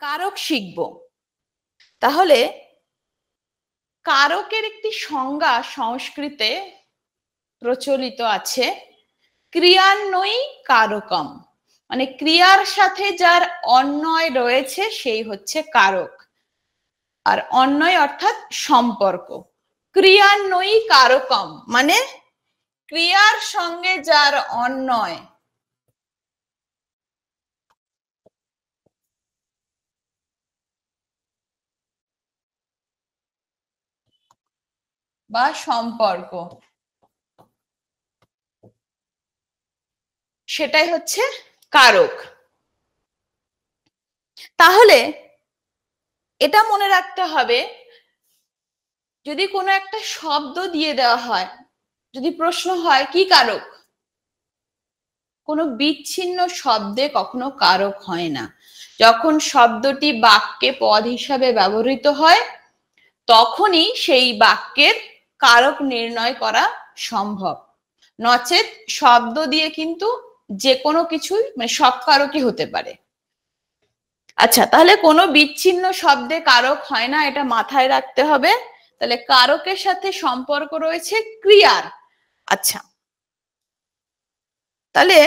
কারক শিখব। তাহলে কারকের একটি সংজ্ঞা সংস্কৃতে প্রচলিত আছে, ক্রিয়ান্বয়ী কারকম, মানে ক্রিয়ার সাথে যার অন্বয় রয়েছে সেই হচ্ছে কারক। আর অন্বয় অর্থাৎ সম্পর্ক। ক্রিয়ান্বয়ী কারকম মানে ক্রিয়ার সঙ্গে যার অন্বয় বা সম্পর্ক, সেটাই হচ্ছে কারক। তাহলে এটা মনে রাখতে হবে, যদি কোনো একটা শব্দ দিয়ে দেওয়া হয়, যদি প্রশ্ন হয় কি কারক, কোনো বিচ্ছিন্ন শব্দে কখনো কারক হয় না। যখন শব্দটি বাক্যে পদ হিসাবে ব্যবহৃত হয় তখনই সেই বাক্যের কারক নির্ণয় করা সম্ভব। নচেত শব্দ দিয়ে কিন্তু যে কোনো কিছুই, মানে সব কারকই হতে পারে। আচ্ছা, তাহলে কোনো বিচ্ছিন্ন শব্দে কারক হয় না, এটা মাথায় রাখতে হবে। তাহলে কারকের সাথে সম্পর্ক রয়েছে ক্রিয়ার। আচ্ছা, তাহলে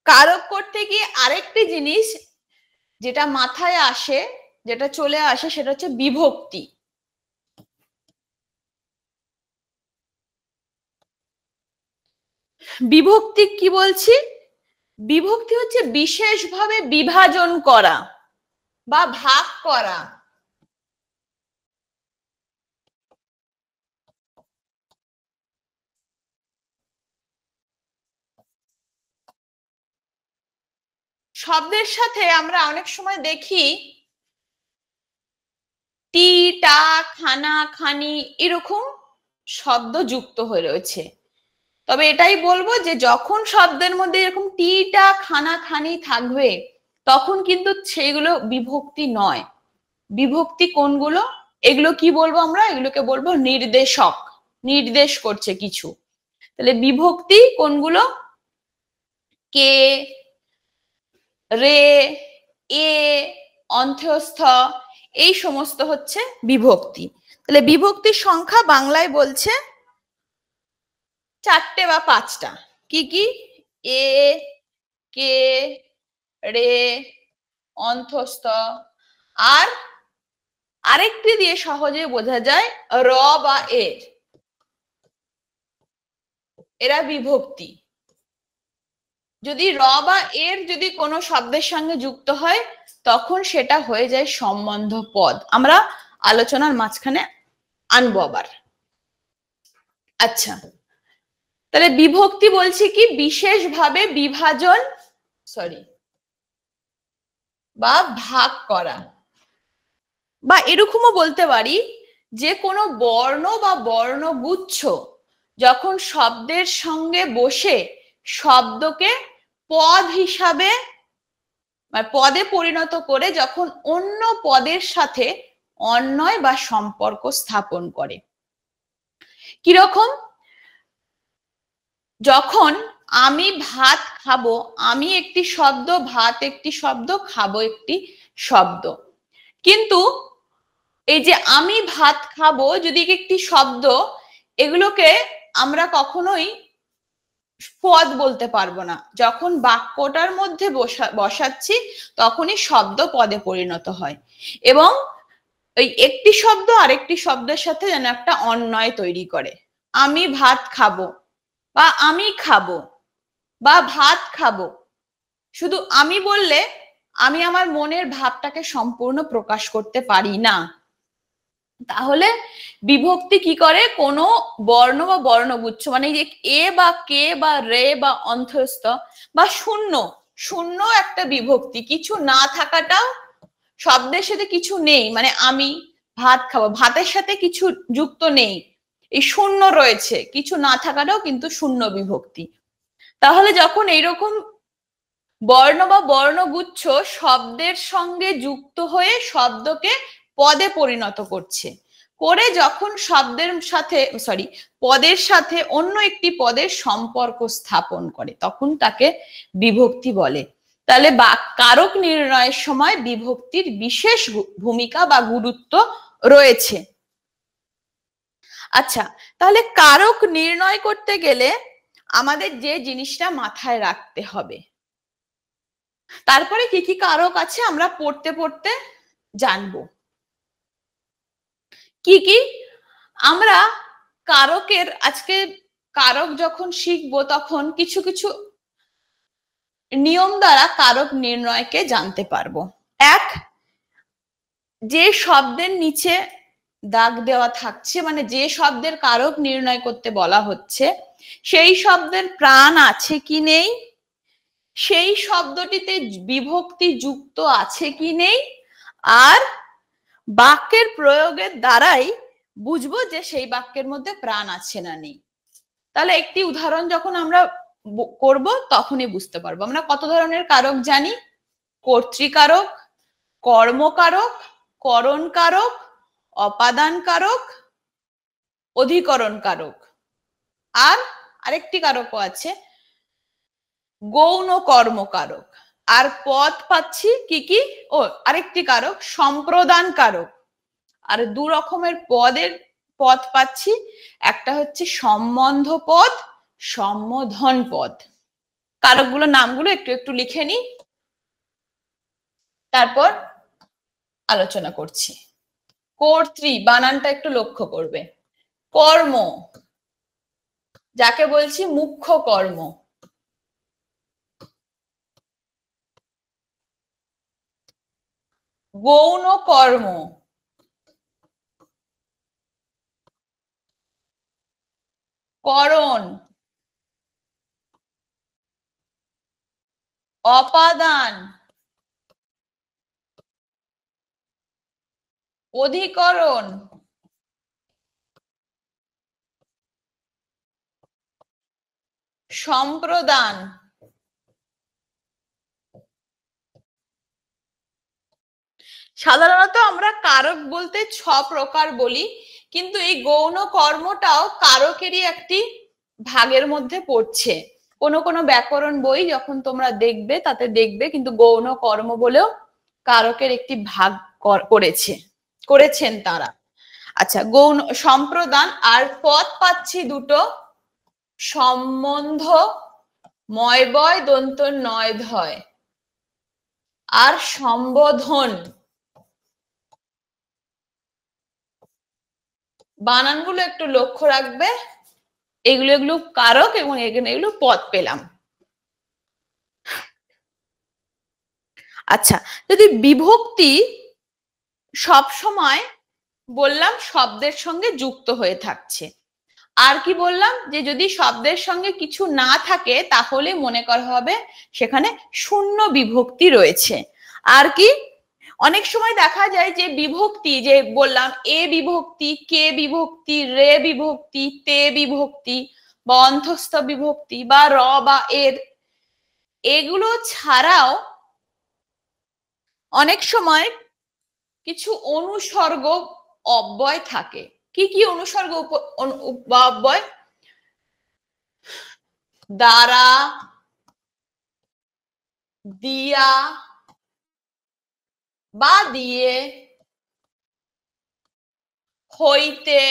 কারক করতে গিয়ে আরেকটি জিনিস যেটা মাথায় আসে, যেটা চলে আসে, সেটা হচ্ছে বিভক্তি। বিভক্তি কি বলছি? বিভক্তি হচ্ছে বিশেষভাবে বিভাজন করা বা ভাগ করা। শব্দের সাথে আমরা অনেক সময় দেখি টি, টা, খানা, খানি এরকম শব্দ যুক্ত হয়ে রয়েছে। তবে এটাই বলবো যে যখন শব্দের মধ্যে এরকম টি, টা, খানা, খানি থাকবে তখন কিন্তু সেইগুলো বিভক্তি নয়। বিভক্তি কোনগুলো? এগুলো কি বলবো আমরা? এগুলোকে বলবো নির্দেশক, নির্দেশ করছে কিছু। তাহলে বিভক্তি কোনগুলো? কে, রে, এ, অন্ত্যস্ত, এই সমস্ত হচ্ছে বিভক্তি। তাহলে বিভক্তির সংখ্যা বাংলায় বলছে 4টে বা 5টা। কি কি? এ, কে, রে, অন্ত্যস্ত, আর আরেকটি দিয়ে সহজে বোঝা যায় র বা এর, এরা বিভক্তি। যদি র বা এর যদি কোনো শব্দের সঙ্গে যুক্ত হয় তখন সেটা হয়ে যায় সম্বন্ধ পদ। আমরা আলোচনার মাঝখানে আনবো আবার। আচ্ছা, তাহলে বিভক্তি বলছি কি বিশেষভাবে বিভাজন, বা ভাগ করা। বা এরকমও বলতে পারি যে কোনো বর্ণ বা বর্ণগুচ্ছ যখন শব্দের সঙ্গে বসে শব্দকে পদ হিসাবে, মানে পদে পরিণত করে যখন অন্য পদের সাথে অন্বয় বা সম্পর্ক স্থাপন করে। কিরকম? যখন আমি ভাত খাবো, আমি একটি শব্দ, ভাত একটি শব্দ, খাবো একটি শব্দ। কিন্তু এই যে আমি ভাত খাবো যদি একটি শব্দ, এগুলোকে আমরা কখনোই পদ বলতে পারবো না। যখন বাক্যটার মধ্যে বসাচ্ছি তখনই শব্দ পদে পরিণত হয় এবং ওই একটি শব্দ আরেকটি শব্দের সাথে যেন একটা অন্বয় তৈরি করে। আমি ভাত খাবো বা আমি খাবো বা ভাত খাবো, শুধু আমি বললে আমি আমার মনের ভাবটাকে সম্পূর্ণ প্রকাশ করতে পারি না। তাহলে বিভক্তি কি করে? কোনো বর্ণ বা বর্ণগুচ্ছ, মানে যে এ বা কে বা রে বা অন্ত্যস্ত বা শূন্য, শূন্য একটা বিভক্তি। কিছু না থাকাটাও, শব্দের সাথে কিছু নেই, মানে আমি ভাত খাবো, ভাতের সাথে কিছু যুক্ত নেই, এই শূন্য রয়েছে, কিছু না থাকাটাও কিন্তু শূন্য বিভক্তি। তাহলে যখন এইরকম বর্ণ বা বর্ণগুচ্ছ শব্দের সঙ্গে যুক্ত হয়ে শব্দকে পদে পরিণত করছে, করে যখন শব্দের সাথে পদের সাথে অন্য একটি পদের সম্পর্ক স্থাপন করে তখন তাকে বিভক্তি বলে। তাহলে কারক নির্ণয়ের সময় বিভক্তির বিশেষ ভূমিকা বা গুরুত্ব রয়েছে। আচ্ছা, তাহলে কারক নির্ণয় করতে গেলে আমাদের যে জিনিসটা মাথায় রাখতে হবে, তারপরে কি কি কারক আছে আমরা পড়তে পড়তে জানবো। কি কি আমরা কারকের আজকে কারক যখন শিখবো তখন কিছু কিছু নিয়ম দ্বারা কারক নির্ণয়কে জানতে পারবো। এক, যে শব্দের নিচে দাগ দেওয়া থাকছে মানে যে শব্দের কারক নির্ণয় করতে বলা হচ্ছে সেই শব্দের প্রাণ আছে কি নেই, সেই শব্দটিতে বিভক্তি যুক্ত আছে কি নেই, আর বাক্যের প্রয়োগের দ্বারাই বুঝবো যে সেই বাক্যের মধ্যে প্রাণ আছে না নেই। তাহলে একটি উদাহরণ যখন আমরা করব তখনই বুঝতে পারবো। আমরা কত ধরনের কারক জানি? কর্তৃকারক, কর্মকারক, করণ কারক, অপাদান কারক, অধিকরণ কারক, আর আরেকটি কারকও আছে গৌণ কর্মকারক। আর পদ পাচ্ছি কি কি? ও আরেকটি কারক সম্প্রদান কারক। আর দু রকমের পদ পাচ্ছি, একটা হচ্ছে সম্বন্ধ পদ, সম্বোধন পদ। কারকগুলোর নামগুলো একটু একটু লিখে নি, তারপর আলোচনা করছি। কর্তৃ বানানটা একটু লক্ষ্য করবে। কর্ম, যাকে বলছি মুখ্য কর্ম। গৌণ কর্ম, করণ, অপাদান, অধিকরণ, সম্প্রদান। সাধারণত আমরা কারক বলতে 6 প্রকার বলি, কিন্তু এই গৌণ কর্মটাও কারকেরই একটি ভাগের মধ্যে পড়ছে। কোনো কোনো ব্যাকরণ বই যখন তোমরা দেখবে তাতে দেখবে কিন্তু গৌণ কর্ম বলেও কারকের একটি ভাগ করেছেন তারা। আচ্ছা, গৌণ সম্প্রদান আর পদ পাচ্ছি দুটো, সম্বন্ধ ময়বয় দন্ত নয় ধয়, আর সম্বোধন। বানানগুলো একটু লক্ষ্য রাখবে, এগুলো কারক এবং এগুলো পদ পেলাম। আচ্ছা, যদি বিভক্তি সব সময় বললাম শব্দের সঙ্গে যুক্ত হয়ে থাকছে, আর কি বললাম যে যদি শব্দের সঙ্গে কিছু না থাকে তাহলে মনে করা হবে সেখানে শূন্য বিভক্তি রয়েছে। আর কি অনেক সময় দেখা যায় যে বিভক্তি যে বললাম এ বিভক্তি, কে বিভক্তি, রে বিভক্তি, তে বিভক্তি বা অন্তস্থ বিভক্তি বা র বা এর, এগুলো ছাড়াও অনেক সময় কিছু অনুসর্গ অব্যয় থাকে। কি কি অনুসর্গ অব্যয়? দ্বারা, দিয়া বা দিয়ে, হইতে,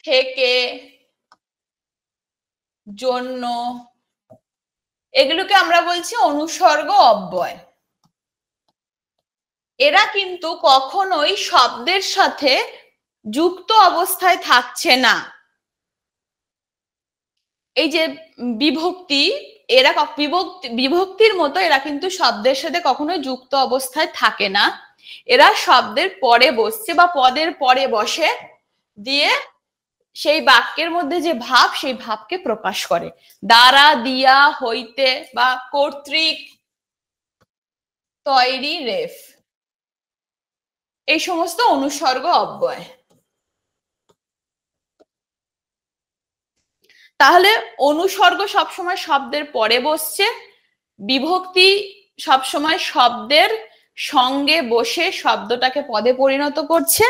থেকে, জন্য, এগুলোকে আমরা বলছি অনুসর্গ অব্যয়। এরা কিন্তু কখনোই শব্দের সাথে যুক্ত অবস্থায় থাকছে না। এই যে বিভক্তি, এরা বিভক্তির মতো এরা কিন্তু শব্দের সাথে কখনোই যুক্ত অবস্থায় থাকে না। এরা শব্দের পরে বসছে বা পদের পরে বসে দিয়ে সেই বাক্যের মধ্যে যে ভাব সেই ভাবকে প্রকাশ করে। দ্বারা, দিয়া, হইতে বা কর্তৃক, তৈরি, রেফ, এই সমস্ত অনুসর্গ অব্যয়। তাহলে অনুসর্গ সবসময় শব্দের পরে বসছে, বিভক্তি সবসময় শব্দের সঙ্গে বসে শব্দটাকে পদে পরিণত করছে।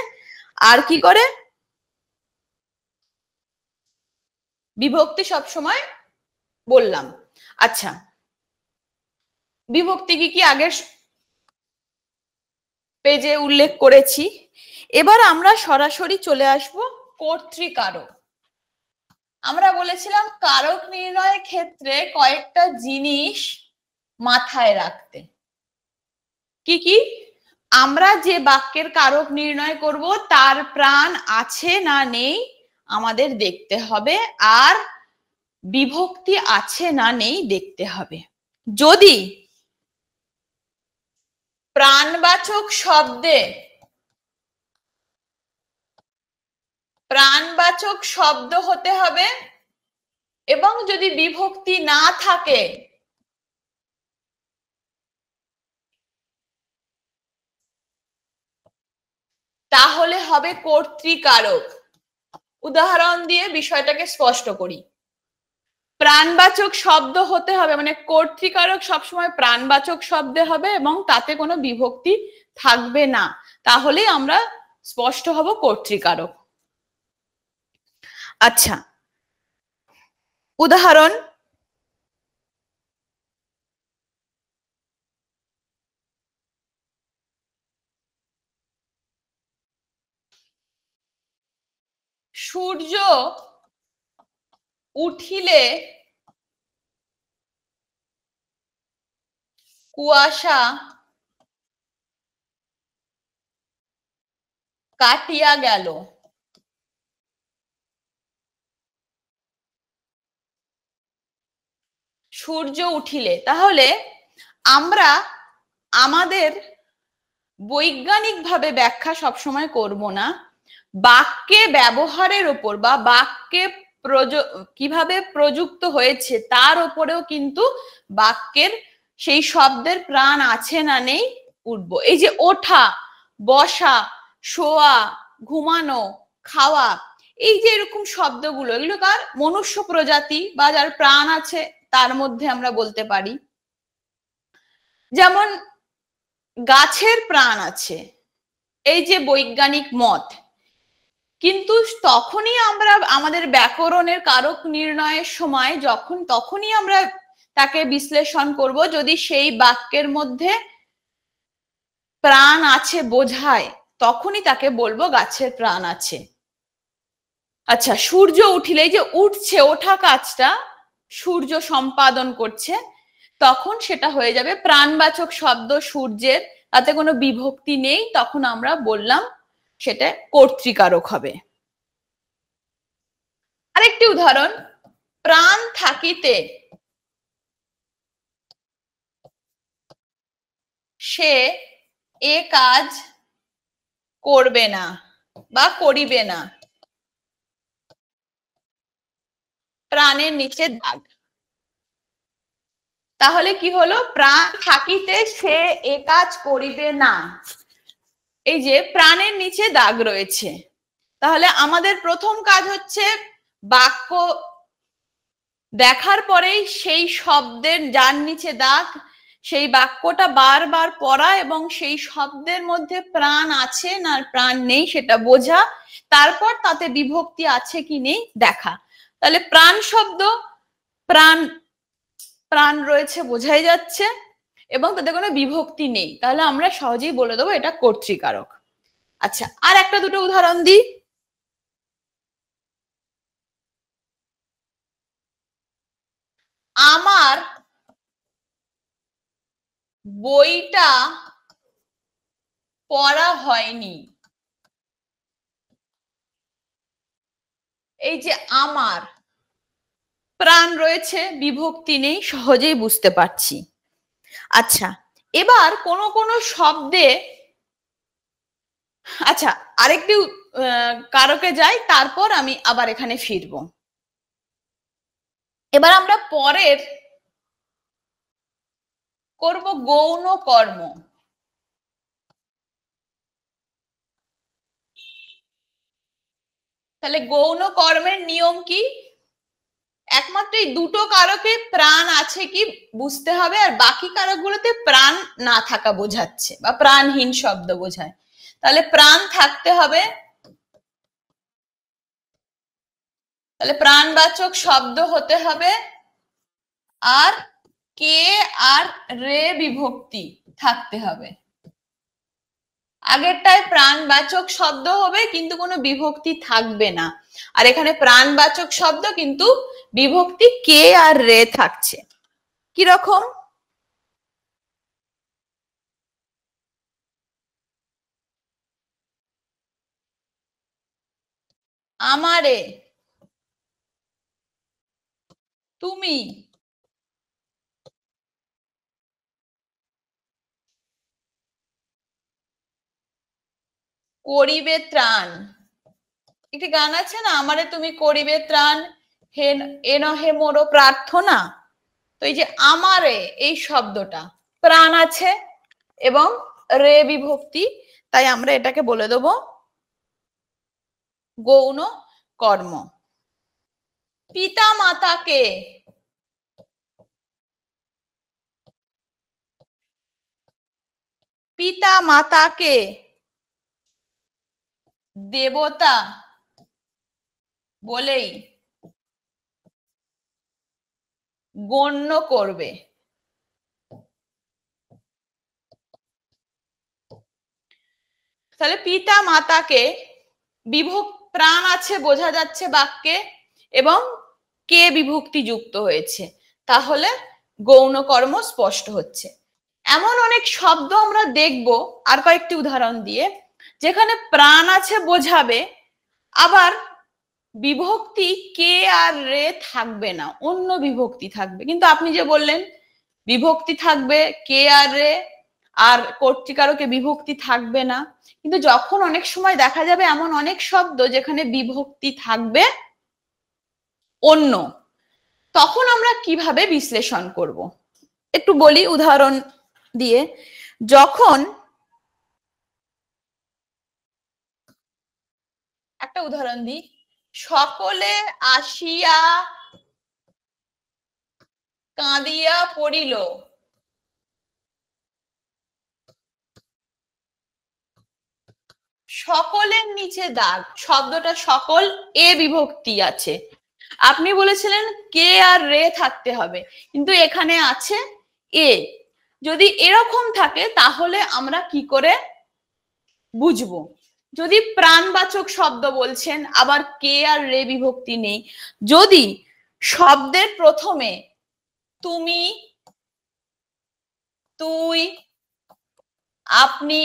আর কি করে? বিভক্তি সবসময় বললাম। আচ্ছা, বিভক্তি কি আগের পেজে উল্লেখ করেছি। এবার আমরা সরাসরি চলে আসব কর্তৃকারক। আমরা বলেছিলাম কারক নির্ণয়ের ক্ষেত্রে কয়েকটা জিনিস মাথায় রাখতে। কি কি? আমরা যে বাক্যের কারক নির্ণয় করব তার প্রাণ আছে না নেই আমাদের দেখতে হবে, আর বিভক্তি আছে না নেই দেখতে হবে। যদি প্রাণবাচক শব্দে প্রাণবাচক শব্দ হতে হবে এবং যদি বিভক্তি না থাকে তাহলে হবে কর্তৃকারক। উদাহরণ দিয়ে বিষয়টাকে স্পষ্ট করি। প্রাণবাচক শব্দ হতে হবে, মানে কর্তৃকারক সবসময় প্রাণবাচক শব্দে হবে এবং তাতে কোনো বিভক্তি থাকবে না, তাহলে আমরা স্পষ্ট হব কর্তৃকারক। আচ্ছা, উদাহরণ। সূর্য উঠিলে কুয়াশা কাটিয়া গেল। সূর্য উঠিলে, তাহলে আমরা আমাদের বৈজ্ঞানিকভাবে ব্যাখ্যা সবসময় করব না, বাক্যে ব্যবহারের উপর বা বাক্যে কিভাবে প্রযুক্ত হয়েছে তার উপরেও কিন্তু বাক্যের সেই শব্দের প্রাণ আছে না নেই উঠব। এই যে ওঠা, বসা, শোয়া, ঘুমানো, খাওয়া, এই যে এরকম শব্দগুলো, এগুলো কার? মনুষ্য প্রজাতি বা যার প্রাণ আছে তার মধ্যে আমরা বলতে পারি। যেমন গাছের প্রাণ আছে, এই যে বৈজ্ঞানিক মত। কিন্তু তখনই আমরা আমাদের ব্যাকরণের কারক নির্ণয়ের সময় তখনই আমরা তাকে বিশ্লেষণ করব যদি সেই বাক্যের মধ্যে প্রাণ আছে বোঝায়, তখনই তাকে বলবো গাছের প্রাণ আছে। আচ্ছা, সূর্য উঠিলে, এই যে উঠছে, ওঠা কাজটা সূর্য সম্পাদন করছে, তখন সেটা হয়ে যাবে প্রাণবাচক শব্দ সূর্যের, তাতে কোনো বিভক্তি নেই, তখন আমরা বললাম সেটা কর্তৃকারক হবে। আরেকটি উদাহরণ, প্রাণ থাকিতে সে এ কাজ করবে না বা করিবে না। প্রাণের নিচে দাগ। তাহলে কি হলো? প্রাণ থাকিতে সে এ কাজ করিবে না, এই যে প্রাণের নিচে দাগ রয়েছে। তাহলে আমাদের প্রথম কাজ হচ্ছে বাক্য দেখার পরেই সেই শব্দের যার নিচে দাগ সেই বাক্যটা বারবার পড়া এবং সেই শব্দের মধ্যে প্রাণ আছে না প্রাণ নেই সেটা বোঝা, তারপর তাতে বিভক্তি আছে কি নেই দেখা। তাহলে প্রাণ শব্দ, প্রাণ প্রাণ রয়েছে বোঝাই যাচ্ছে এবং তাতে কোনো বিভক্তি নেই, তাহলে আমরা সহজেই বলে দেবো এটা কর্তৃকারক। আচ্ছা, আর একটা দুটো উদাহরণ দিই। আমার বইটা পড়া হয়নি। এই যে আমার প্রাণ রয়েছে, বিভক্তি নেই, সহজেই বুঝতে পারছি। আচ্ছা, এবার কোন কোন শব্দে, আচ্ছা আরেকটি কারকে যাই, তারপর আমি আবার এখানে ফিরবো। এবার আমরা পরের করব গৌণ কর্ম। তাহলে গৌণ কর্মের নিয়ম কি? একমাত্র এই দুটো কারকে প্রাণ আছে কি বুঝতে হবে, আর বাকি কারকগুলোতে প্রাণ না থাকা বোঝাচ্ছে বা প্রাণহীন শব্দ বোঝায়। তাহলে প্রাণ থাকতে হবে, তাহলে প্রাণবাচক শব্দ হতে হবে, আর কে আর রে বিভক্তি থাকতে হবে। আগেরটায় প্রাণবাচক শব্দ হবে কিন্তু কোনো বিভক্তি থাকবে না, আর এখানে প্রাণবাচক শব্দ কিন্তু বিভক্তি কে আর রে থাকছে। কিরকম? আমারে, তুমি, করিবে ত্রাণ। একটি গান আছে না, আমারে তুমি করিবে ত্রাণ, হে এ নহে মোর প্রার্থনা। তো এই যে আমারে এই শব্দটা প্রাণ আছে এবং রে বিভক্তি, তাই আমরা এটাকে বলে দেব গৌণ কর্ম। পিতা মাতাকে, পিতা মাতাকে দেবতা বলেই গণ্য করবে। তাহলে পিতা মাতাকে প্রাণ আছে বোঝা যাচ্ছে বাক্যে, এবং কে বিভক্তি যুক্ত হয়েছে, তাহলে গৌণ কর্ম স্পষ্ট হচ্ছে। এমন অনেক শব্দ আমরা দেখব আর কয়েকটি উদাহরণ দিয়ে, যেখানে প্রাণ আছে বোঝাবে, আবার বিভক্তি কে আর রে থাকবে না, অন্য বিভক্তি থাকবে। কিন্তু আপনি যে বললেন বিভক্তি থাকবে কে আর রে, আর কর্তৃকারকে বিভক্তি থাকবে না, কিন্তু যখন অনেক সময় দেখা যাবে এমন অনেক শব্দ যেখানে বিভক্তি থাকবে অন্য, তখন আমরা কিভাবে বিশ্লেষণ করব একটু বলি উদাহরণ দিয়ে। যখন একটা উদাহরণ দিই, সকলে আসিয়া কাঁদিয়া পড়িল, সকলের নিচে দাগ, শব্দটা সকল এ বিভক্তি আছে, আপনি বলেছিলেন কে আর রে থাকতে হবে, কিন্তু এখানে আছে এ। যদি এরকম থাকে তাহলে আমরা কি করে বুঝবো? যদি প্রাণবাচক শব্দ বলছেন আবার কে আর রে বিভক্তি নেই, যদি শব্দের প্রথমে তুমি, তুই, আপনি,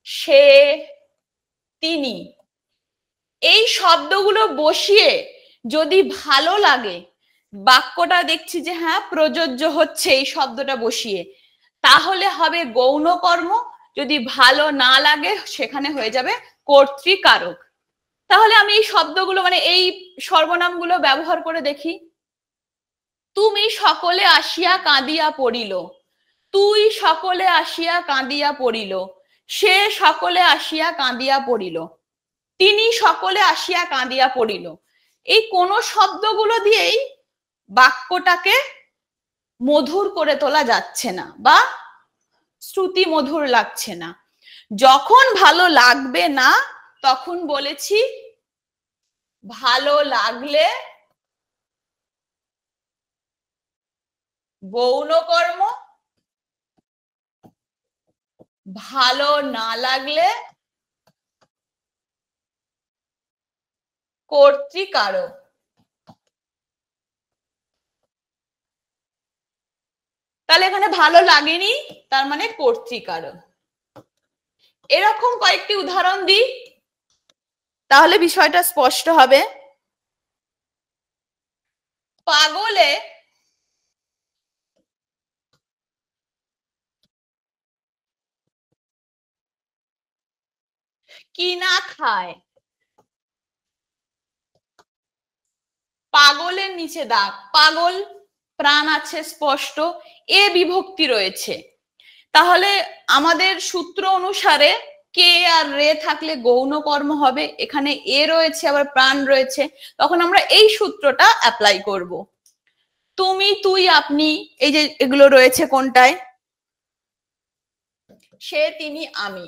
সে, তিনি এই শব্দগুলো বসিয়ে যদি ভালো লাগে, বাক্যটা দেখছি যে হ্যাঁ প্রযোজ্য হচ্ছে এই শব্দটা বসিয়ে, তাহলে হবে গৌণ কর্ম। যদি ভালো না লাগে সেখানে হয়ে যাবে কর্তৃকারক। তাহলে আমি এই শব্দগুলো মানে এই সর্বনামগুলো ব্যবহার করে দেখি। তুমি সকলে আসিয়া কাঁদিয়া পড়িল, তুই সকলে আসিয়া কাঁদিয়া পড়িল, সে সকলে আসিয়া কাঁদিয়া পড়িল, তিনি সকলে আসিয়া কাঁদিয়া পড়িল। এই কোন শব্দগুলো দিয়েই বাক্যটাকে মধুর করে তোলা যাচ্ছে না বা শ্রুতি মধুর লাগছে না। যখন ভালো লাগবে না তখন বলেছি ভালো লাগলে গৌণ কর্ম, ভালো না লাগলে কর্তৃকারক। তাহলে এখানে ভালো লাগেনি তার মানে কর্তৃকারক। এরকম কয়েকটি উদাহরণ দিই, তাহলে বিষয়টা স্পষ্ট হবে। পাগলে কি না খায়, পাগলের নিচে দাগ, পাগল প্রাণ আছে স্পষ্ট, এ বিভক্তি রয়েছে, তাহলে আমাদের সূত্র অনুসারে কে আর রে থাকলে গৌণ কর্ম হবে, এখানে এ রয়েছে আবার প্রাণ রয়েছে, তখন আমরা এই সূত্রটা অ্যাপ্লাই করব। তুমি, তুই, আপনি, এই যে এগুলো রয়েছে কোনটায়, সে, তিনি, আমি।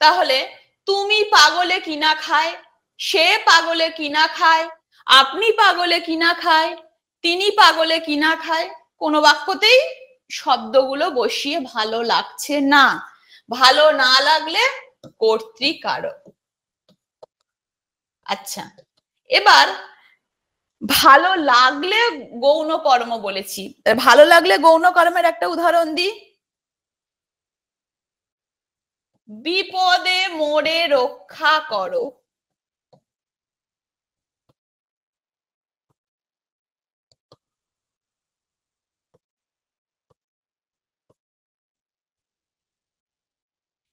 তাহলে তুমি পাগলে কিনা খায়, সে পাগলে কিনা খায়, আপনি পাগলে কিনা খায়, তিনি পাগলে কিনা খায়, কোনো বাক্যতেই শব্দগুলো বসিয়ে ভালো লাগছে না। ভালো না লাগলে কর্তৃকারক। আচ্ছা, এবার ভালো লাগলে গৌণ কর্ম বলেছি, ভালো লাগলে গৌণ কর্মের একটা উদাহরণ দিই। বিপদে মোরে রক্ষা করো।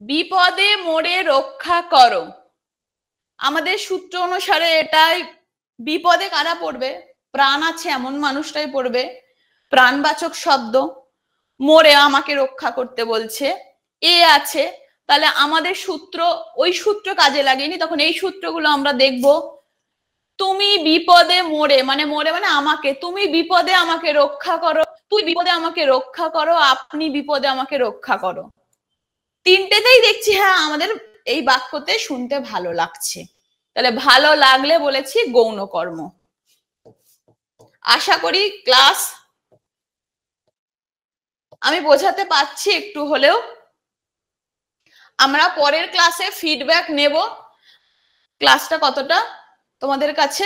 বিপদে মোরে রক্ষা করো, আমাদের সূত্র অনুসারে এটাই বিপদে কারা পড়বে, প্রাণ আছে এমন মানুষটাই পড়বে, প্রাণবাচক শব্দ। মোরে আমাকে রক্ষা করতে বলছে, এ আছে, তাহলে আমাদের সূত্র, ওই সূত্র কাজে লাগেনি, তখন এই সূত্রগুলো আমরা দেখব। তুমি বিপদে মোরে, মানে মোরে মানে আমাকে, তুমি বিপদে আমাকে রক্ষা করো, তুই বিপদে আমাকে রক্ষা করো, আপনি বিপদে আমাকে রক্ষা করো। তিনটেতেই দেখছি হ্যাঁ আমাদের এই বাক্যতে শুনতে ভালো লাগছে, তাহলে ভালো লাগলে বলেছি গৌণ কর্ম। আশা করি ক্লাস আমি বোঝাতে পারছি একটু হলেও। আমরা পরের ক্লাসে ফিডব্যাক নেব, ক্লাসটা কতটা তোমাদের কাছে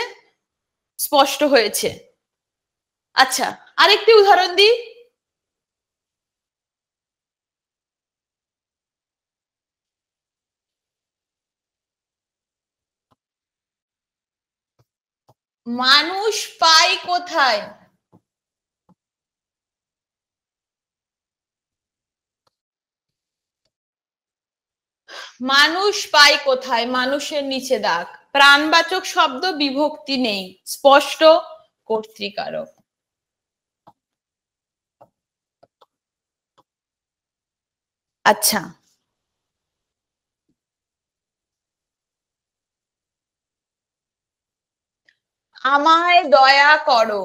স্পষ্ট হয়েছে। আচ্ছা, আরেকটি উদাহরণ দিই। মানুষ পাই কোথায়, মানুষ পাই কোথায়, মানুষের নিচে দাগ, প্রাণবাচক শব্দ, বিভক্তি নেই, স্পষ্ট কর্তৃকারক। আচ্ছা, আমায় দয়া করো,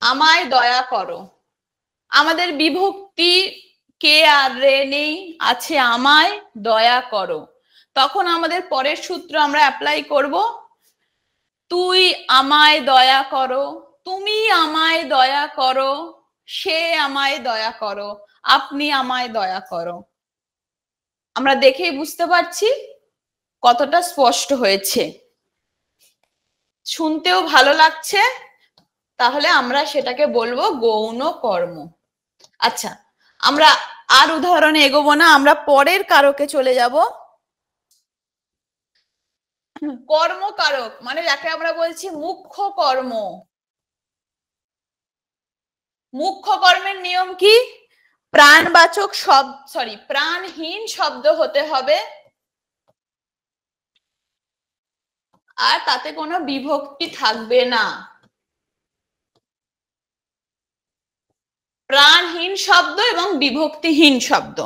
আমায় দয়া করো, আমাদের বিভক্তি কে আর রে নেই, আছে আমায় দয়া করো, তখন আমাদের পরের সূত্র আমরা অ্যাপ্লাই করব। তুই আমায় দয়া করো, তুমি আমায় দয়া করো, সে আমায় দয়া করো, আপনি আমায় দয়া করো। আমরা দেখেই বুঝতে পারছি কতটা স্পষ্ট হয়েছে, শুনতেও ভালো লাগছে, তাহলে আমরা সেটাকে বলবো গৌণ কর্ম। আচ্ছা, আমরা আর উদাহরণে এগোবো না, আমরা পরের কারকে চলে যাব। কর্মকারক মানে যাকে আমরা বলছি মুখ্য কর্ম। মুখ্য কর্মের নিয়ম কি, প্রাণবাচক শব্দ, সরি প্রাণহীন শব্দ হতে হবে, আর তাতে কোনো বিভক্তি থাকবে না। প্রাণহীন শব্দ এবং বিভক্তিহীন শব্দ।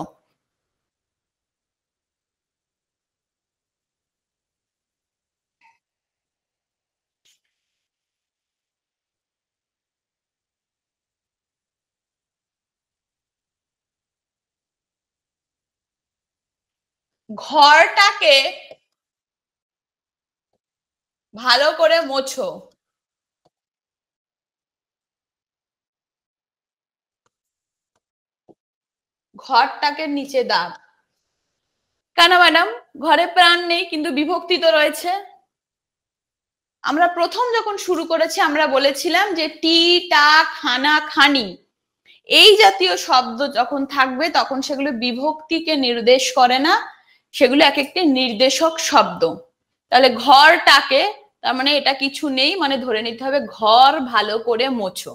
ঘরটাকে ভালো করে মোছো, ঘরটাকে নিচে দাগ। কেন ম্যাডাম, ঘরে প্রাণ নেই কিন্তু বিভক্তি তো রয়েছে। আমরা প্রথম যখন শুরু করেছি আমরা বলেছিলাম যে টি, টা, খানা, খানি এই জাতীয় শব্দ যখন থাকবে তখন সেগুলো বিভক্তিকে নির্দেশ করে না, সেগুলো এক একটি নির্দেশক শব্দ। তাহলে ঘরটাকে, তার মানে এটা কিছু নেই, মানে ধরে নিতে হবে ঘর ভালো করে মোছো।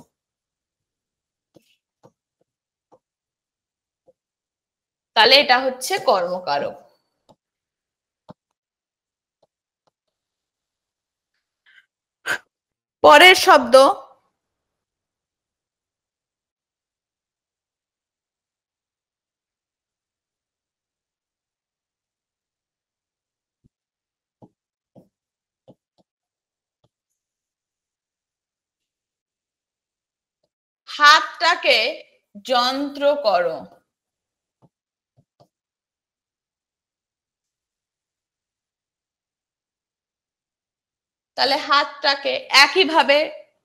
তাহলে এটা হচ্ছে কর্মকারক। পরের শব্দ হাতটাকে যন্ত্র করো। তাহলে হাতটাকে একইভাবে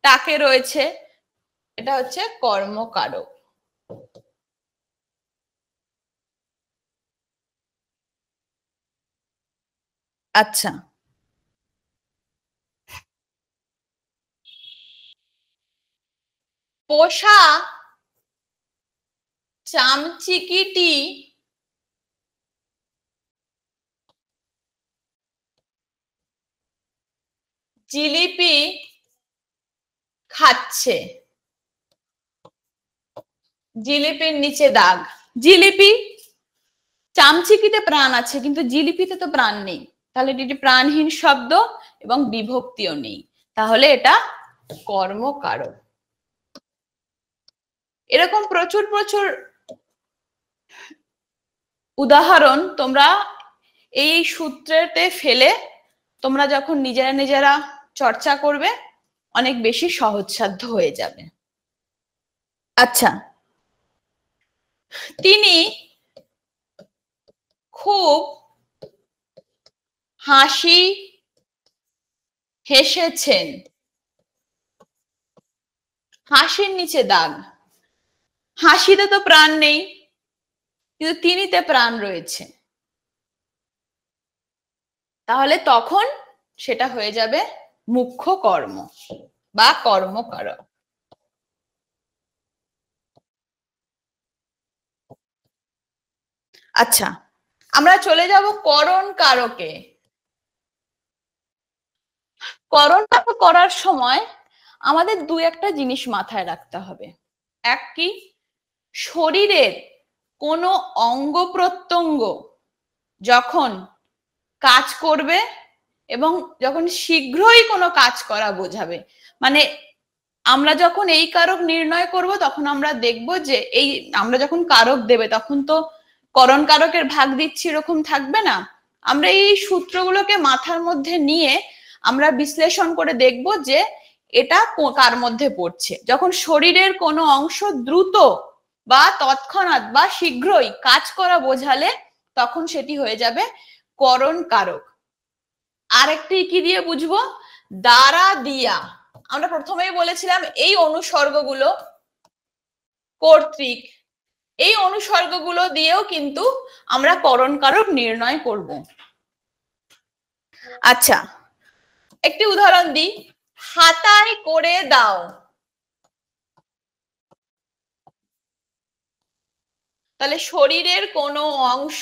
টাকে রয়েছে, এটা হচ্ছে কর্মকারক। আচ্ছা, পোষা চামচিকিটি জিলিপি খাচ্ছে। জিলিপির নিচে দাগ। জিলিপি, চামচিকিতে প্রাণ আছে কিন্তু জিলিপিতে তো প্রাণ নেই, তাহলে এটি প্রাণহীন শব্দ এবং বিভক্তিও নেই, তাহলে এটা কর্মকারক। এরকম প্রচুর প্রচুর উদাহরণ তোমরা এই সূত্রেতে ফেলে তোমরা যখন নিজেরা নিজেরা চর্চা করবে অনেক বেশি সহজসাধ্য হয়ে যাবে। আচ্ছা, তিনি খুব হাসি হেসেছেন। হাসির নিচে দাগ। হাসিতে তো প্রাণ নেই কিন্তু তিনিতে প্রাণ রয়েছে, তাহলে তখন সেটা হয়ে যাবে মুখ্য কর্ম বা কর্মকারক। আচ্ছা, আমরা চলে যাব করণ কারকে। করণ কারক করার সময় আমাদের দু একটা জিনিস মাথায় রাখতে হবে। এক কি, শরীরের কোনো অঙ্গ প্রত্যঙ্গ যখন কাজ করবে এবং যখন শীঘ্রই কোনো কাজ করা বোঝাবে, মানে আমরা যখন এই কারক নির্ণয় করব তখন আমরা দেখব যে এই আমরা যখন কারক দেবে তখন তো করণ কারকের ভাগ দিচ্ছি এরকম থাকবে না, আমরা এই সূত্রগুলোকে মাথার মধ্যে নিয়ে আমরা বিশ্লেষণ করে দেখব যে এটা কার মধ্যে পড়ছে। যখন শরীরের কোনো অংশ দ্রুত বা তৎক্ষণাৎ বা শীঘ্রই কাজ করা বোঝালে তখন সেটি হয়ে যাবে করণ কারক। আরেকটি কি দিয়ে বুঝবো, দ্বারা দিয়া। আমরা প্রথমেই বলেছিলাম এই অনুসর্গগুলো কর্তৃক, এই অনুসর্গগুলো দিয়েও কিন্তু আমরা করণ কারক নির্ণয় করব। আচ্ছা, একটি উদাহরণ দিই, হাতায় করে দাও। তাহলে শরীরের কোনো অংশ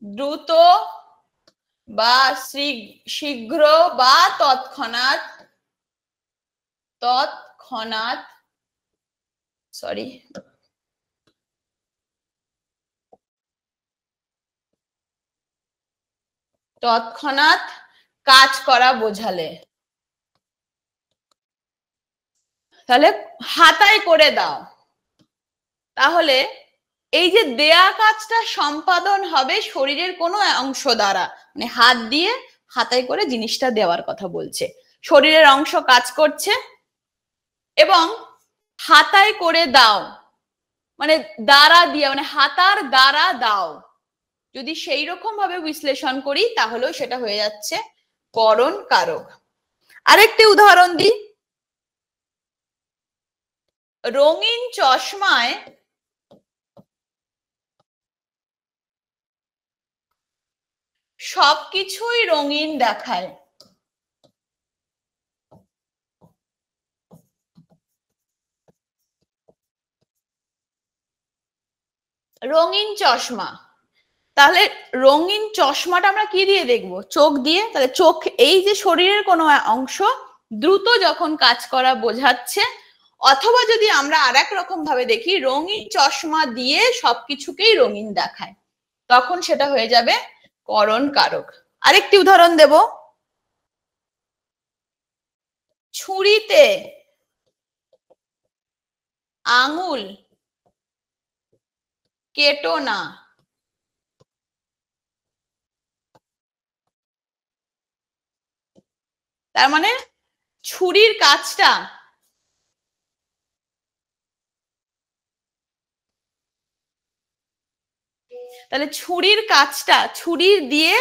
দ্রুত বা শীঘ্র বা তৎক্ষণাৎ তৎক্ষণাৎ সরি তৎক্ষণাৎ কাজ করা বোঝালে, তাহলে হাতায় করে দাও, তাহলে এই যে দেয়া কাজটা সম্পাদন হবে শরীরের কোনো অংশ দ্বারা, মানে হাত দিয়ে হাতায় করে জিনিসটা দেওয়ার কথা বলছে, শরীরের অংশ কাজ করছে এবং হাতায় করে দাও মানে দ্বারা দিয়ে, মানে হাতার দ্বারা দাও, যদি সেই রকম ভাবে বিশ্লেষণ করি তাহলেও সেটা হয়ে যাচ্ছে করণ কারক। আরেকটি উদাহরণ দিই, রঙিন চশমায় সবকিছুই রঙিন দেখায়। রঙিন চশমা, তাহলে রঙিন চশমাটা আমরা কি দিয়ে দেখবো, চোখ দিয়ে, তাহলে চোখ এই যে শরীরের কোনো অংশ দ্রুত যখন কাজ করা বোঝাচ্ছে, অথবা যদি আমরা আর এক রকম ভাবে দেখি রঙিন চশমা দিয়ে সবকিছুকেই রঙিন দেখায়, তখন সেটা হয়ে যাবে করণ কারক। আরেকটি উদাহরণ দেব, ছুরিতে আঙুল কেটো না। তার মানে ছুরির কাজটা তাহলে ছুরির কাজটা, ছুরি দিয়ে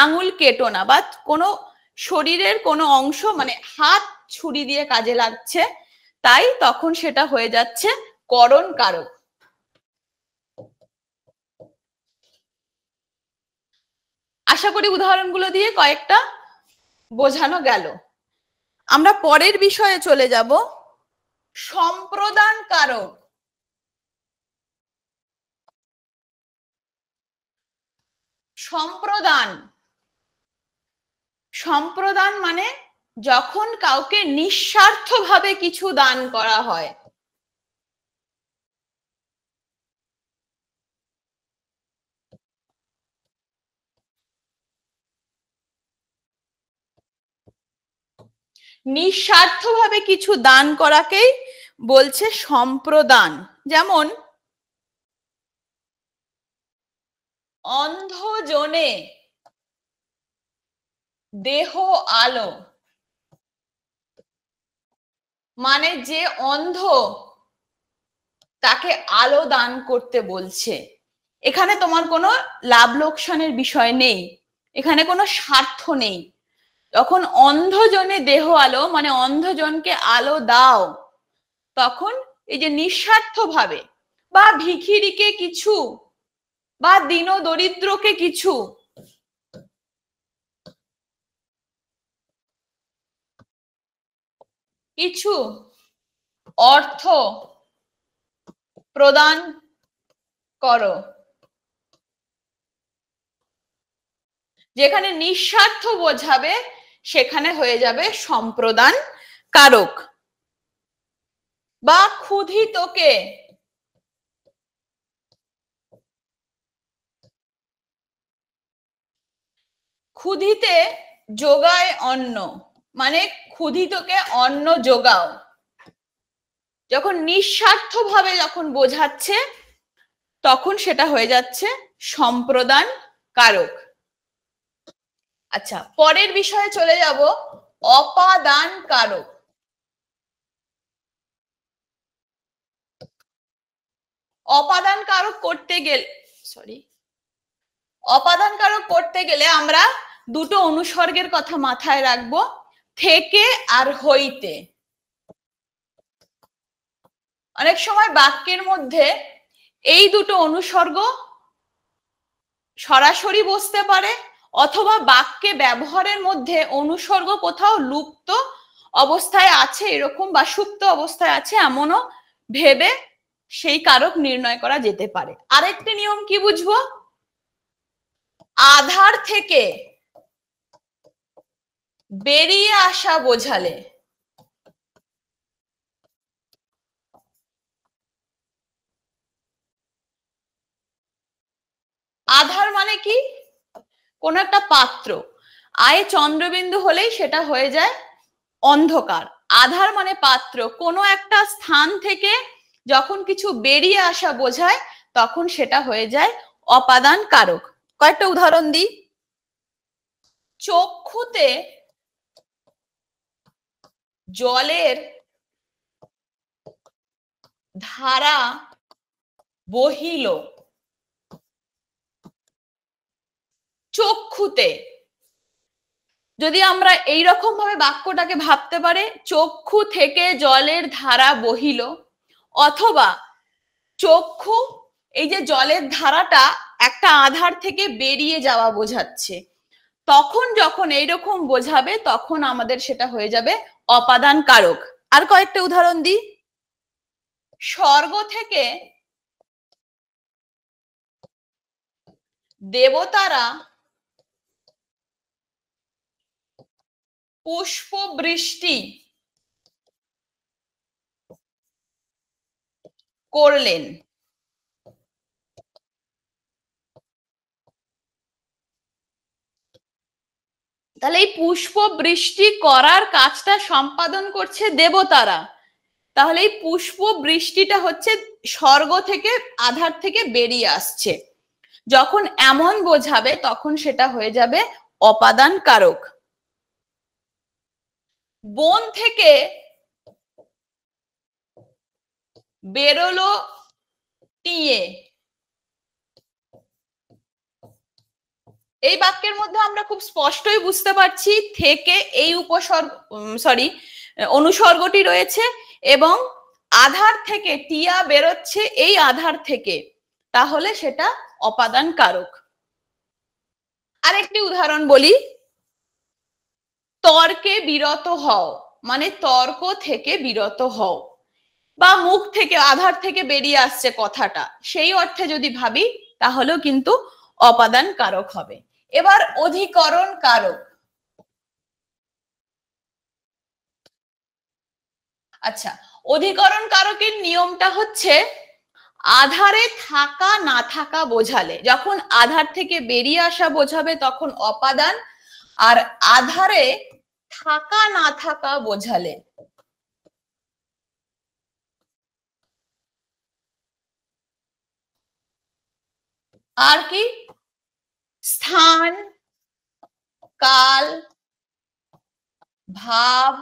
আঙুল কেটো না, বা কোনো শরীরের কোনো অংশ মানে হাত ছুরি দিয়ে কাজে লাগছে, তাই তখন সেটা হয়ে যাচ্ছে করণ কারক। আশা করি উদাহরণগুলো দিয়ে কয়েকটা বোঝানো গেল। আমরা পরের বিষয়ে চলে যাব, সম্প্রদান কারক। সম্প্রদান, সম্প্রদান মানে যখন কাউকে নিঃস্বার্থভাবে কিছু দান করা হয়। নিঃস্বার্থভাবে কিছু দান করাকেই বলছে সম্প্রদান। যেমন অন্ধজনে দেহ আলো, মানে যে অন্ধ তাকে আলো দান করতে বলছে। এখানে তোমার কোনো লাভ লোকসানের বিষয় নেই, এখানে কোনো স্বার্থ নেই। যখন অন্ধজনে দেহ আলো মানে অন্ধজনকে আলো দাও, তখন এই যে নিঃস্বার্থভাবে, বা ভিখিরিকে কিছু, বা দীন দরিদ্রকে কিছু, কিছু অর্থ প্রদান করো, যেখানে নিঃস্বার্থ বোঝাবে সেখানে হয়ে যাবে সম্প্রদান কারক। বা ক্ষুধিতকে ক্ষুধিতে যোগায় অন্ন, মানে ক্ষুধিতকে অন্ন যোগাও, যখন নিঃস্বার্থভাবে যখন বোঝাচ্ছে তখন সেটা হয়ে যাচ্ছে সম্প্রদান কারক। আচ্ছা, পরের বিষয়ে চলে যাব, অপাদান কারক। অপাদান কারক করতে গেলে অপাদান কারক করতে গেলে আমরা দুটো অনুসর্গের কথা মাথায় রাখবো, থেকে আর হইতে। অনেক সময় বাক্যের মধ্যে এই দুটো অনুসর্গ সরাসরি বসতে পারে, অথবা বাক্যে ব্যবহারের মধ্যে অনুসর্গ কোথাও লুপ্ত অবস্থায় আছে এরকম, বা সুপ্ত অবস্থায় আছে এমনও ভেবে সেই কারক নির্ণয় করা যেতে পারে। আরেকটি নিয়ম কি বুঝবো, আধার থেকে বেরিয়ে আসা বোঝালে, আধার মানে কি, কোন একটা পাত্র আয়ে চন্দ্রবিন্দু হলেই সেটা হয়ে যায় অন্ধকার। আধার মানে পাত্র, কোনো একটা স্থান থেকে যখন কিছু বেরিয়ে আসা বোঝায় তখন সেটা হয়ে যায় অপাদান কারক। কয়েকটা উদাহরণ দিই, চক্ষুতে জলের ধারা বহিল, চক্ষুতে, যদি আমরা এইরকম ভাবে বাক্যটাকে ভাবতে পারে, চক্ষু থেকে জলের ধারা বহিল, অথবা চক্ষু, এই যে জলের ধারাটা একটা আধার থেকে বেরিয়ে যাওয়া বোঝাচ্ছে, তখন যখন এইরকম বোঝাবে তখন আমাদের সেটা হয়ে যাবে অপাদান কারক। আর কয়েকটা উদাহরণ দিই, স্বর্গ থেকে দেবতারা পুষ্প বৃষ্টি করলেন। তাহলে এই পুষ্প বৃষ্টি করার কাজটা সম্পাদন করছে দেবতারা, তাহলে এই পুষ্প বৃষ্টিটা হচ্ছে স্বর্গ থেকে, আধার থেকে বেরিয়ে আসছে, যখন এমন বোঝাবে তখন সেটা হয়ে যাবে অপাদান কারক। বন থেকে বেরোলো টিয়ে। এই বাক্যের মধ্যে আমরা খুব স্পষ্টই বুঝতে পারছি থেকে এই উপসর্গ অনুসর্গটি রয়েছে এবং আধার থেকে টিয়া বেরোচ্ছে এই আধার থেকে, তাহলে সেটা অপাদান কারক। আরেকটি উদাহরণ বলি, তর্কে বিরত হও মানে তর্ক থেকে বিরত হও, বা মুখ থেকে আধার থেকে বেরিয়ে আসছে কথাটা, সেই অর্থে যদি ভাবি তাহলেও কিন্তু অপাদান কারক হবে। এবার অধিকরণ কারক। আচ্ছা, অধিকরণ কারকের নিয়মটা হচ্ছে আধারে থাকা না থাকা বোঝালে, যখন আধার থেকে বেরিয়ে আসা বোঝাবে তখন অপাদান, আর আধারে থাকা না থাকা বোঝালে আর কি স্থান, কাল, ভাব,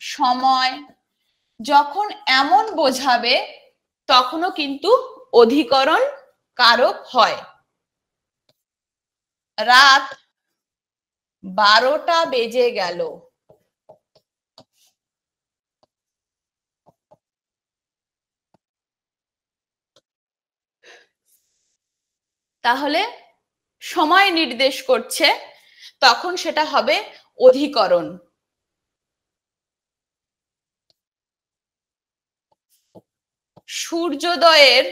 সময়, যখন এমন বোঝাবে তখনও কিন্তু অধিকরণ কারক হয়। রাত 12টা বেজে গেল, তাহলে সময় নির্দেশ করছে, তখন সেটা হবে অধিকরণ। সূর্যোদয়ের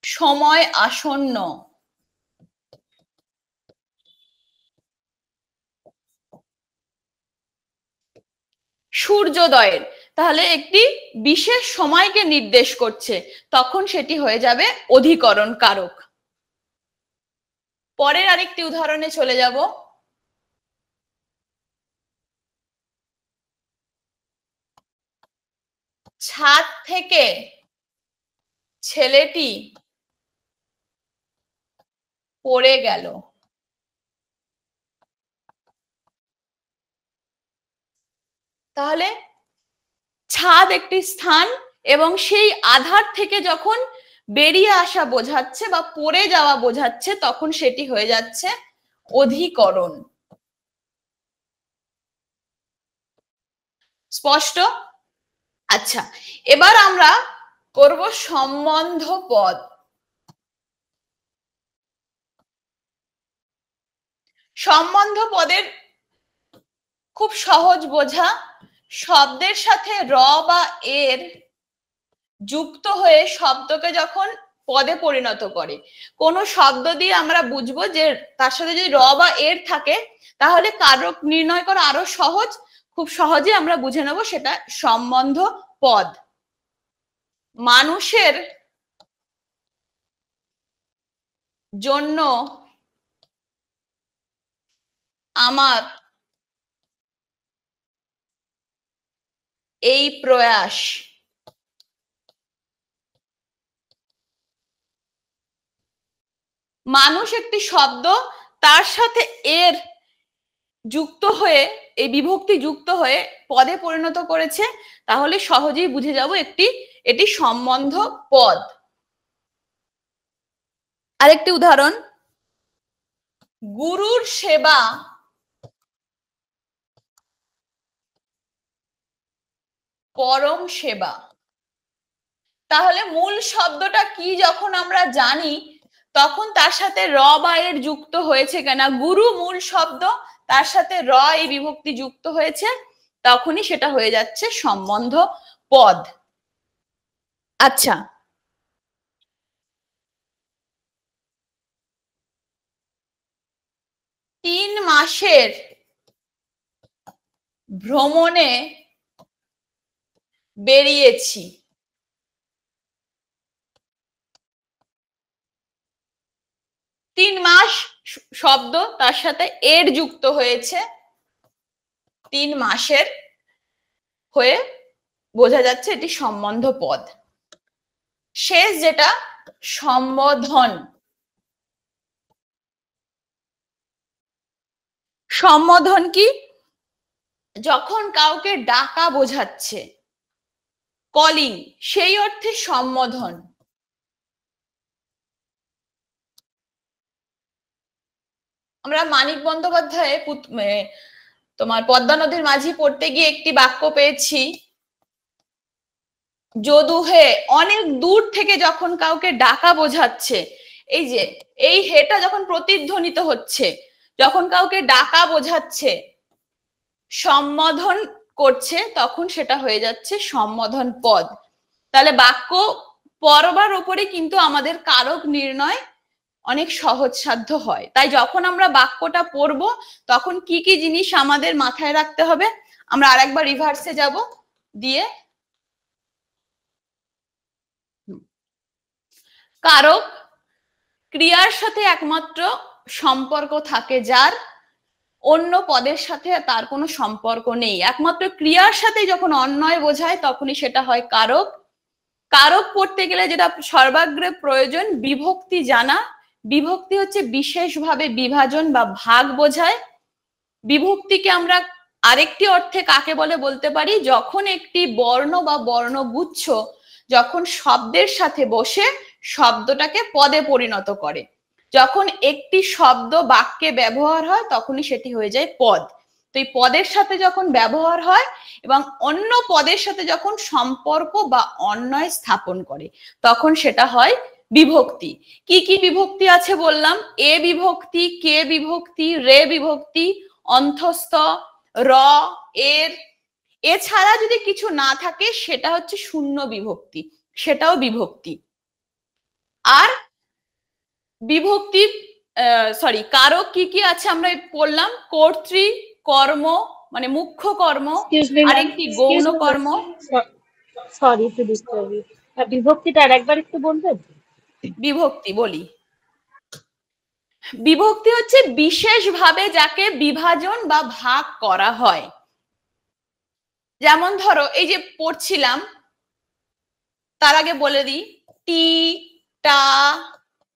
সময় আসন্ন, সূর্যোদয়ের তাহলে একটি বিশেষ সময়কে নির্দেশ করছে, তখন সেটি হয়ে যাবে অধিকরণ কারক। পরের আরেকটি উদাহরণে চলে যাব। ছাদ থেকে ছেলেটি পড়ে গেল, তাহলে ছাদ একটি স্থান এবং সেই আধার থেকে যখন বেরিয়ে আসা বোঝাচ্ছে বা পড়ে যাওয়া বোঝাচ্ছে তখন সেটি হয়ে যাচ্ছে অধিকরণ। স্পষ্ট? আচ্ছা, এবার আমরা করব সম্বন্ধ পদ। সম্বন্ধ পদের খুব সহজ বোঝা, শব্দের সাথে র বা এর যুক্ত হয়ে শব্দকে যখন পদে পরিণত করে, কোন শব্দ দিয়ে আমরা বুঝবো যে তার সাথে যদি র বা এর থাকে তাহলে কারক নির্ণয় করা আরো সহজ, খুব সহজে আমরা বুঝে নেব সেটা সম্বন্ধ পদ। মানুষের জন্য আমার এই প্রয়াস, মানুষ একটি শব্দ, তার সাথে এর যুক্ত হয়ে এই বিভক্তি যুক্ত হয়ে পদে পরিণত করেছে, তাহলে সহজেই বুঝে যাব এটি সম্বন্ধ পদ। আরেকটি উদাহরণ, গুরুর সেবা পরম সেবা। তাহলে মূল শব্দটা কি যখন আমরা জানি তখন তার সাথে র বা এর যুক্ত হয়েছে কেনা, গুরু মূল শব্দ, তার সাথে র এই বিভক্তি যুক্ত হয়েছে, তখনই সেটা হয়ে যাচ্ছে সম্বন্ধ পদ। আচ্ছা, 3 মাসের ভ্রমণে বেরিয়েছি, 3 মাস শব্দ তার সাথে এর যুক্ত হয়েছে, 3 মাসের হয়ে বোঝা যাচ্ছে এটি সম্বন্ধ পদ। শেষ যেটা সম্বোধন, সম্বোধন কি? যখন কাউকে ডাকা বোঝাচ্ছে, কলিং, সেই অর্থে সম্বোধন। আমরা মানিক বন্দ্যোপাধ্যায় তোমার পদ্মা নদীর মাঝি পড়তে গিয়ে একটি বাক্য পেয়েছি, যদু হে, অনেক দূর থেকে যখন কাউকে ডাকা বোঝাচ্ছে, এই যে এই হেটা যখন প্রতিধ্বনিত হচ্ছে, যখন কাউকে ডাকা বোঝাচ্ছে, সম্বোধন করছে, তখন সেটা হয়ে যাচ্ছে সম্বোধন পদ। তাহলে বাক্য পড়বার উপরে কিন্তু আমাদের কারক নির্ণয় অনেক সহজসাধ্য হয়। তাই যখন আমরা বাক্যটা পড়বো তখন কি কি জিনিস আমাদের মাথায় রাখতে হবে, আমরা আরেকবার রিভার্সে যাব দিয়ে, কারক ক্রিয়ার সাথে একমাত্র সম্পর্ক থাকে যার, অন্য পদের সাথে তার কোনো সম্পর্ক নেই। একমাত্র ক্রিয়ার সাথে যখন অন্বয় বোঝায় তখনই সেটা হয় কারক। কারক পড়তে গেলে যেটা সর্বাগ্রে প্রয়োজন, বিভক্তি জানা। বিভক্তি হচ্ছে বিশেষভাবে বিভাজন বা ভাগ বোঝায়। বিভক্তিকে আমরা আরেকটি অর্থে কাকে বলে বলতে পারি, যখন একটি বর্ণ বা বর্ণগুচ্ছ যখন শব্দের সাথে বসে শব্দটাকে পদে পরিণত করে, যখন একটি শব্দ বাক্যে ব্যবহার হয় তখনই সেটি হয়ে যায় পদ। তো এই পদের সাথে যখন ব্যবহার হয় এবং অন্য পদের সাথে যখন সম্পর্ক বা অন্বয় স্থাপন করে তখন সেটা হয় বিভক্তি। কি কি বিভক্তি আছে বললাম, এ বিভক্তি, কে বিভক্তি, রে বিভক্তি, অন্তস্থ, র, এর। এছাড়া যদি কিছু না থাকে সেটা হচ্ছে শূন্য বিভক্তি, সেটাও বিভক্তি। আর বিভক্তি সরি কারক কি কি আছে আমরা পড়লাম, কর্তৃ, কর্ম মানে মুখ্য কর্ম, আরেকটি গৌণ কর্ম। সরি টু ডিস্টার্ব ইউ, বিভক্তিটা আরেকবার একটু বলবেন? বিভক্তি বলি, বিভক্তি হচ্ছে বিশেষভাবে যাকে বিভাজন বা ভাগ করা হয়। যেমন ধরো এই যে পড়ছিলাম, তার আগে বলে দিই, টি, টা,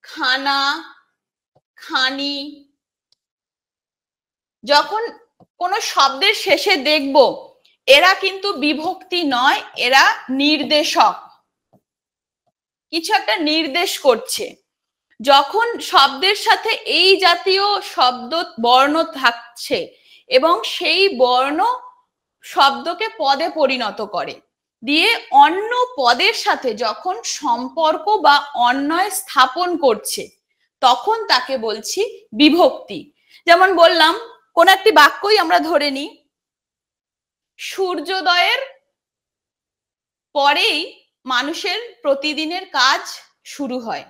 খানা, খানি। যখন কোনো শব্দের শেষে দেখব এরা কিন্তু বিভক্তি নয়, এরা নির্দেশক, কিছু একটা নির্দেশ করছে। যখন শব্দের সাথে এই জাতীয় শব্দ বর্ণ থাকছে এবং সেই বর্ণ শব্দকে পদে পরিণত করে, দিয়ে অন্য পদের সাথে যখন সম্পর্ক বা অন্বয় স্থাপন করছে তখন তাকে বলছি বিভক্তি। যেমন বললাম, কোন একটি বাক্যই আমরা ধরে নিই, সূর্যোদয়ের পরেই মানুষের প্রতিদিনের কাজ শুরু হয়।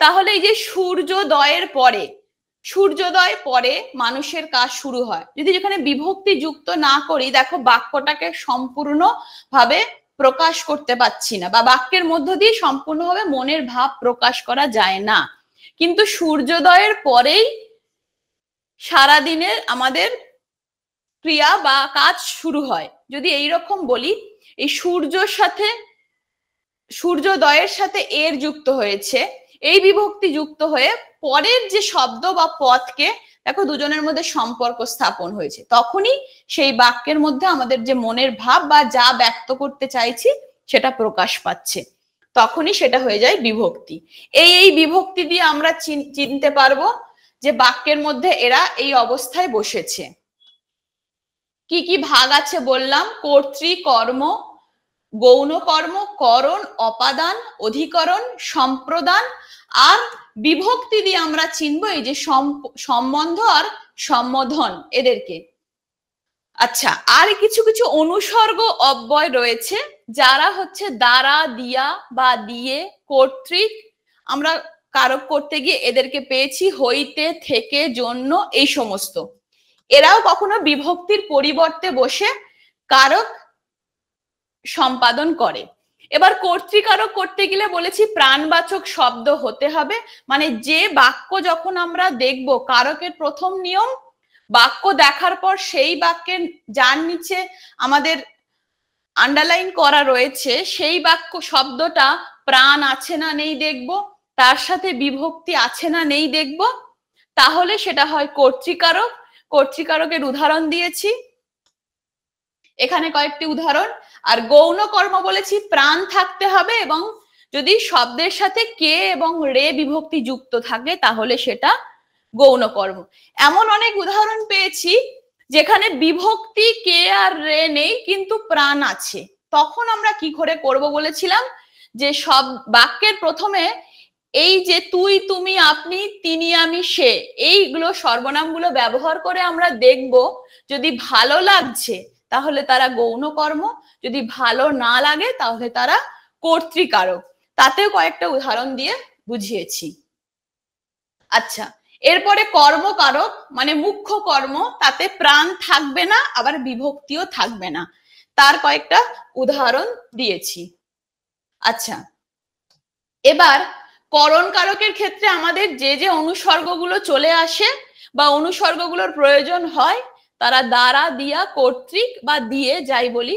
তাহলে এই যে সূর্যোদয়ের পরে, সূর্যোদয় পরে মানুষের কাজ শুরু হয়, যদি যেখানে বিভক্তি যুক্ত না করি, দেখো বাক্যটাকে সম্পূর্ণ ভাবে প্রকাশ করতে পারছি না, বা বাক্যের মধ্য দিয়ে সম্পূর্ণভাবে মনের ভাব প্রকাশ করা যায় না। কিন্তু সূর্যোদয়ের পরেই সারাদিনের আমাদের ক্রিয়া বা কাজ শুরু হয়। যদি এইরকম বলি, এই সূর্যোদয়ের সাথে এর যুক্ত হয়েছে, এই বিভক্তি যুক্ত হয়ে পরের যে শব্দ বা পদকে দেখো দুজনের মধ্যে সম্পর্ক স্থাপন হয়েছে, তখনই সেই বাক্যের মধ্যে আমাদের যে মনের ভাব বা যা ব্যক্ত করতে চাইছি সেটা প্রকাশ পাচ্ছে, তখনই সেটা হয়ে যায় বিভক্তি। এই বিভক্তি দিয়ে আমরা চিনতে পারবো যে বাক্যের মধ্যে এরা এই অবস্থায় বসেছে। কি কি ভাগ আছে বললাম, কর্তৃ, কর্ম, গৌণ কর্ম, করণ, অপাদান, অধিকরণ, সম্প্রদান। আর বিভক্তি দিয়ে আমরা চিনবো এই যে সম্বন্ধ আর সম্বোধন, এদেরকে। আচ্ছা, আর কিছু কিছু অনুসর্গ অব্যয় রয়েছে যারা হচ্ছে দ্বারা, দিয়া বা দিয়ে, কর্তৃক। আমরা কারক করতে গিয়ে এদেরকে পেয়েছি হইতে, থেকে, জন্য, এই সমস্ত। এরাও কখনো বিভক্তির পরিবর্তে বসে কারক সম্পাদন করে। এবার কর্তৃকারক করতে গেলে বলেছি প্রাণবাচক শব্দ হতে হবে, মানে যে বাক্য যখন আমরা দেখব, কারকের প্রথম নিয়ম, বাক্য দেখার পর সেই বাক্যের যার নিচে আমাদের আন্ডারলাইন করা রয়েছে সেই বাক্য শব্দটা প্রাণ আছে না নেই দেখব, তার সাথে বিভক্তি আছে না নেই দেখব, তাহলে সেটা হয় কর্তৃকারক। কর্তৃকারকের উদাহরণ দিয়েছি, এখানে কয়েকটি উদাহরণ। আর গৌণ কর্ম বলেছি প্রাণ থাকতে হবে এবং যদি শব্দের সাথে কে এবং রে বিভক্তি যুক্ত থাকে তাহলে সেটা গৌণ কর্ম। এমন অনেক উদাহরণ পেয়েছি যেখানে বিভক্তি কে আর রে নেই কিন্তু প্রাণ আছে, তখন আমরা কি করে করব বলেছিলাম যে সব বাক্যের প্রথমে এই যে তুই তুমি আপনি তিনি আমি সে এইগুলো সর্বনামগুলো ব্যবহার করে আমরা দেখব যদি ভালো লাগছে তাহলে তারা গৌণ কর্ম, যদি ভালো না লাগে তাহলে তারা কর্তৃকারক। তাতেও কয়েকটা উদাহরণ দিয়ে বুঝিয়েছি। আচ্ছা, এরপরে কর্মকারক মানে মুখ্য কর্ম, তাতে প্রাণ থাকবে না আবার বিভক্তিও থাকবে না, তার কয়েকটা উদাহরণ দিয়েছি। আচ্ছা, এবার করণ কারকের ক্ষেত্রে আমাদের যে যে অনুসর্গগুলো চলে আসে বা অনুসর্গগুলোর প্রয়োজন হয় তারা দ্বারা, দিয়া, কর্তৃক বা দিয়ে যাই বলি।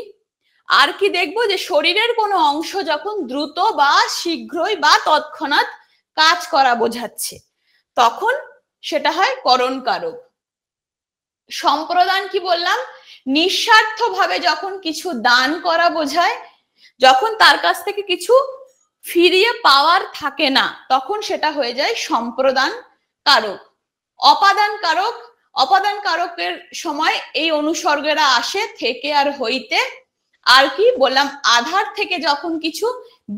আর কি দেখবো যে শরীরের কোনো অংশ যখন দ্রুত বা শীঘ্রই বা তৎক্ষণাৎ কাজ করা বোঝাচ্ছে তখন সেটা হয় করণ কারক। সম্প্রদান কি বললাম, নিঃস্বার্থ ভাবে যখন কিছু দান করা বোঝায়, যখন তার কাছ থেকে কিছু ফিরিয়ে পাওয়ার থাকে না তখন সেটা হয়ে যায় সম্প্রদান কারক। অপাদান কারক, অপাদান কারকের সময় এই অনুসর্গেরা আসে থেকে আর হইতে। আর কি বললাম, আধার থেকে যখন কিছু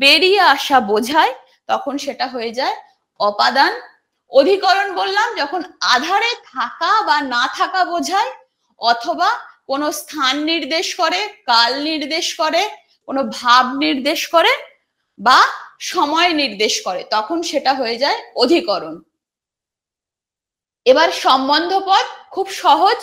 বেরিয়ে আসা বোঝায় তখন সেটা হয়ে যায় অপাদান। অধিকরণ বললাম যখন আধারে থাকা বা না থাকা বোঝায় অথবা কোনো স্থান নির্দেশ করে, কাল নির্দেশ করে, কোনো ভাব নির্দেশ করে বা সময় নির্দেশ করে তখন সেটা হয়ে যায় অধিকরণ। এবার সম্বন্ধ পদ খুব সহজ,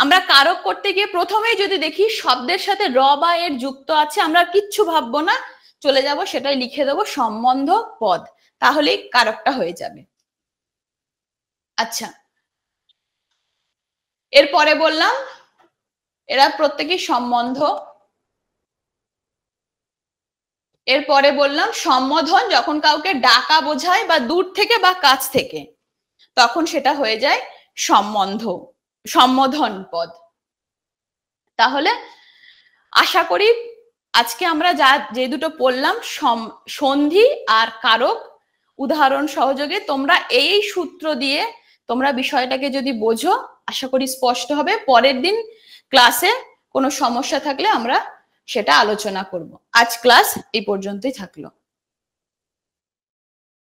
আমরা কারক করতে গিয়ে প্রথমেই যদি দেখি শব্দের সাথে র বা এর যুক্ত আছে আমরা কিচ্ছু ভাববো না, চলে যাব সেটাই লিখে দেবো সম্বন্ধ পদ, তাহলেই কারকটা হয়ে যাবে। আচ্ছা, এরপরে বললাম এরা প্রত্যেকেই সম্বন্ধ। এরপরে বললাম সম্বোধন, যখন কাউকে ডাকা বোঝায় বা দূর থেকে বা কাছ থেকে তখন সেটা হয়ে যায় সম্বন্ধ, সম্বোধন পদ। তাহলে আশা করি আজকে আমরা যে দুটো পড়লাম সন্ধি আর কারক উদাহরণ সহযোগে তোমরা এই সূত্র দিয়ে তোমরা বিষয়টাকে যদি বোঝো আশা করি স্পষ্ট হবে। পরের দিন ক্লাসে কোনো সমস্যা থাকলে আমরা সেটা আলোচনা করব। আজ ক্লাস এই পর্যন্তই থাকলো।